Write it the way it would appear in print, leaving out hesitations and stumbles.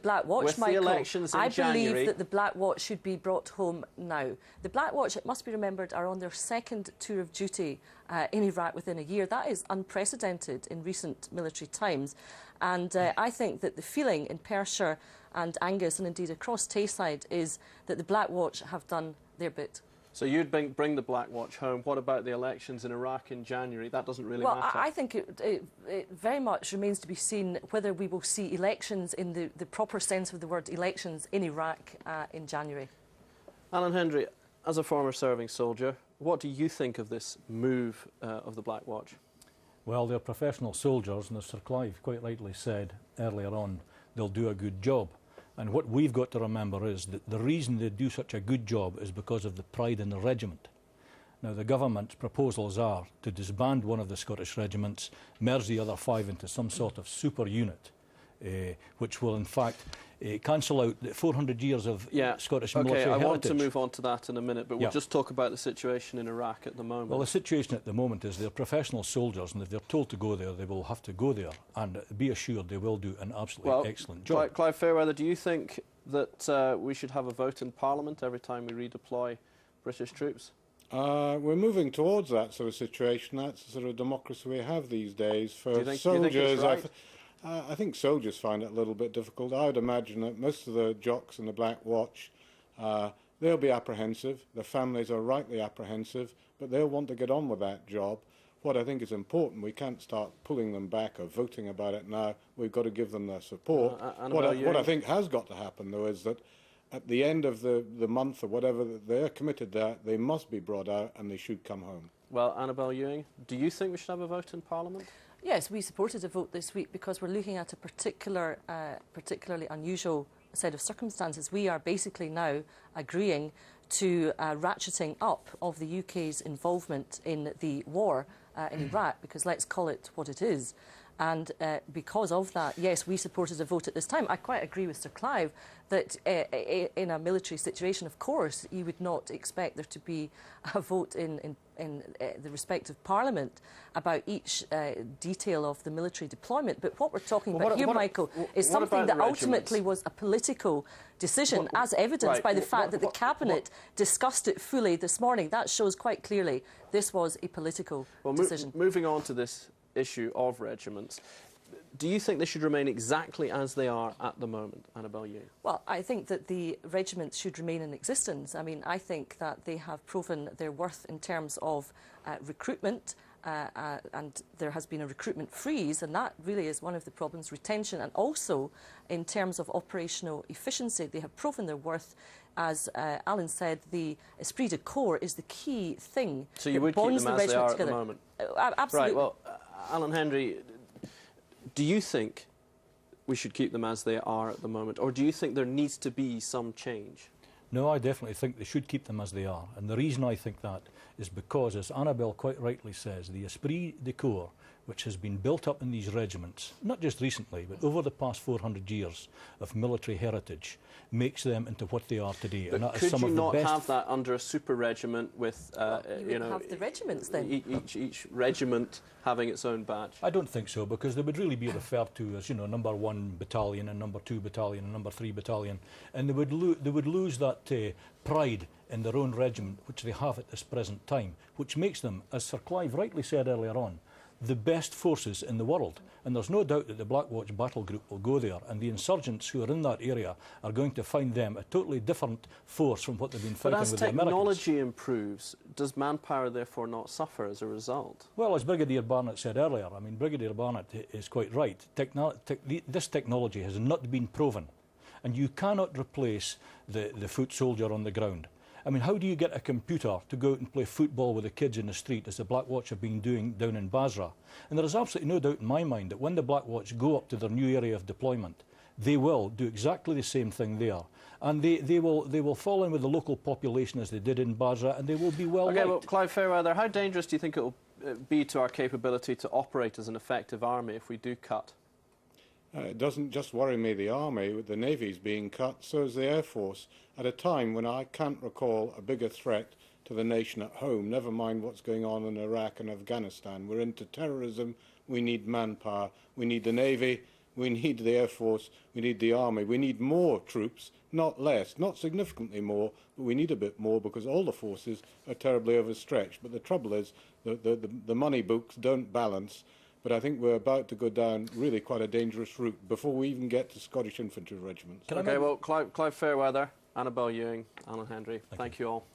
Black Watch, with Michael, the elections in I January, believe that the Black Watch should be brought home now. The Black Watch, it must be remembered, are on their second tour of duty in Iraq within a year. That is unprecedented in recent military times. And I think that the feeling in Perthshire and Angus and indeed across Tayside is that the Black Watch have done their bit. So you'd bring the Black Watch home. What about the elections in Iraq in January? That doesn't really matter. Well, I think it very much remains to be seen whether we will see elections in the proper sense of the word elections in Iraq in January. Allan Hendry, as a former serving soldier, what do you think of this move of the Black Watch? Well, they're professional soldiers, and as Sir Clive quite rightly said earlier on, they'll do a good job. And what we've got to remember is that the reason they do such a good job is because of the pride in the regiment. Now, the government's proposals are to disband one of the Scottish regiments, merge the other 5 into some sort of super unit, which will in fact cancel out the 400 years of Scottish military heritage. I want to move on to that in a minute, but we'll just talk about the situation in Iraq at the moment. Well, the situation at the moment is they're professional soldiers, and if they're told to go there, they will have to go there, and be assured they will do an absolutely excellent job. Clive Fairweather, do you think that we should have a vote in Parliament every time we redeploy British troops? We're moving towards that sort of situation. That's the sort of democracy we have these days. For do you think soldiers, it's right? I think soldiers find it a little bit difficult. I would imagine that most of the jocks in the Black Watch, they'll be apprehensive. Their families are rightly apprehensive, but they'll want to get on with that job. What I think is important, we can't start pulling them back or voting about it now. We've got to give them their support. What I think has got to happen, though, is that at the end of the month or whatever they're committed there, they must be brought out and they should come home. Well, Annabelle Ewing, do you think we should have a vote in Parliament? Yes, we supported a vote this week because we're looking at a particularly unusual set of circumstances. We are basically now agreeing to ratcheting up of the UK's involvement in the war in Iraq, because let's call it what it is. And because of that, yes, we supported a vote at this time. I quite agree with Sir Clive that in a military situation, of course, you would not expect there to be a vote in the respective Parliament about each detail of the military deployment. But what we're talking about here, Michael, is something that ultimately was a political decision, as evidenced by the fact that the Cabinet discussed it fully this morning. That shows quite clearly this was a political decision. Moving on to this issue of regiments, do you think they should remain exactly as they are at the moment, Annabelle Ewing? Well, I think that the regiments should remain in existence. I mean, I think that they have proven their worth in terms of recruitment, and there has been a recruitment freeze, and that really is one of the problems, retention, and also in terms of operational efficiency. They have proven their worth. As Allan said, the esprit de corps is the key thing so you would keep them as they are at the moment? Absolutely. Right, well, Allan Hendry, do you think we should keep them as they are at the moment, or do you think there needs to be some change? No, I definitely think they should keep them as they are. And the reason I think that is because, as Annabelle quite rightly says, the esprit de corps, which has been built up in these regiments, not just recently, but over the past 400 years of military heritage, makes them into what they are today. But and that could is some you of the not best have that under a super regiment with, you know, have the regiments then? Each regiment having its own badge? I don't think so, because they would really be referred to as, you know, number 1 battalion and number 2 battalion and number 3 battalion, and they would lose that pride in their own regiment, which they have at this present time, which makes them, as Sir Clive rightly said earlier on, the best forces in the world. And there's no doubt that the Black Watch battle group will go there, and the insurgents who are in that area are going to find them a totally different force from what they've been fighting with the Americans. But as technology improves, does manpower therefore not suffer as a result? Well, as Brigadier Barnett said earlier, I mean, Brigadier Barnett is quite right. This technology has not been proven, and you cannot replace the foot soldier on the ground. I mean, how do you get a computer to go out and play football with the kids in the street, as the Black Watch have been doing down in Basra? And there is absolutely no doubt in my mind that when the Black Watch go up to their new area of deployment, they will do exactly the same thing there. And they will fall in with the local population as they did in Basra, and they will be well liked. Okay, well, Clive Fairweather, how dangerous do you think it will be to our capability to operate as an effective army if we do cut? It doesn't just worry me, the Army, with the Navy's being cut, so is the Air Force, at a time when I can't recall a bigger threat to the nation at home, never mind what's going on in Iraq and Afghanistan. We're into terrorism, we need manpower, we need the Navy, we need the Air Force, we need the Army, we need more troops, not less, not significantly more, but we need a bit more because all the forces are terribly overstretched. But the trouble is the money books don't balance. But I think we're about to go down really quite a dangerous route before we even get to Scottish infantry regiments. Okay, well, Clive Fairweather, Annabelle Ewing, Allan Hendry, thank you all.